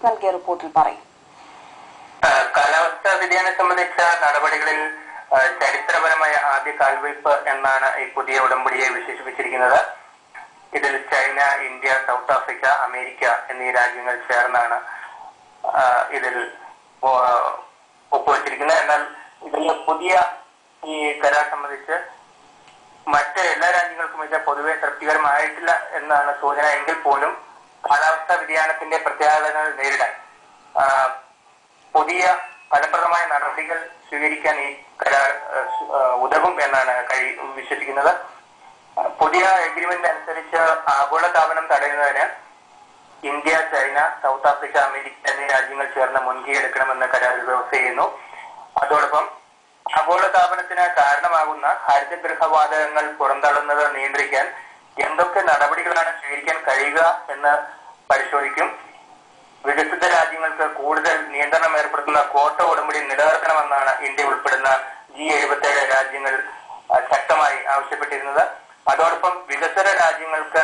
നൽകിയ റിപ്പോർട്ടിൽ പറയും. കാലാവസ്ഥാ വ്യതിയാനം സംബന്ധിച്ച നടപടികളിൽ ചരിത്രപരമായ ആദ്യ കാൽവയ്പ് എന്നാണ് ഈ പുതിയ ഉടമ്പടിയെ വിശേഷിപ്പിച്ചിരിക്കുന്നത്. ഇതിൽ China, India, south Africa, America എന്നീ രാജ്യങ്ങൾ ചേർന്നാണ് ഇതിൽ ഒപ്പുവച്ചിരിക്കുന്നത്. എന്നാൽ ഇതിൽ പുതിയ ഈ കരാർ സംബന്ധിച്ച് മറ്റ് എല്ലാ രാജ്യങ്ങൾക്കും ഇത് പൊതുവെ തൃപ്തികരമായിട്ടില്ല എന്നാണ് സൂചന. എങ്കിൽ പോലും കാലാവസ്ഥാ വ്യതിയാനത്തിന്റെ പ്രത്യാഘാതങ്ങൾ നേരിടാൻ പുതിയ ഫലപ്രദമായ നടപടികൾ സ്വീകരിക്കാൻ ഈ കരാർ ഉതകും എന്നാണ് വിശ്വസിക്കുന്നത്. പുതിയ എഗ്രിമെന്റ് അനുസരിച്ച് ആഗോളതാപനം തടയുന്നതിന് India, China, south Africa, America എന്നീ രാജ്യങ്ങൾ ചേർന്ന് മുൻകൈ എടുക്കണമെന്ന് കരാറിൽ വ്യവസ്ഥ ചെയ്യുന്നു. അതോടൊപ്പം ആഗോളതാപനത്തിന് കാരണമാകുന്ന ഹരിതഗൃഹവാതകങ്ങൾ പുറന്തള്ളുന്നത് നിയന്ത്രിക്കാൻ എന്തൊക്കെ നടപടികളാണ് സ്വീകരിക്കാൻ കഴിയുക എന്ന് പരിശോധിക്കും. വികസിത രാജ്യങ്ങൾക്ക് കൂടുതൽ നിയന്ത്രണം ഏർപ്പെടുത്തുന്ന ക്യോട്ടോ ഉടമ്പടി നിലനിർത്തണമെന്നാണ് ഇന്ത്യ ഉൾപ്പെടുന്ന G77 രാജ്യങ്ങൾ ശക്തമായി ആവശ്യപ്പെട്ടിരുന്നത്. അതോടൊപ്പം വികസ്വര രാജ്യങ്ങൾക്ക്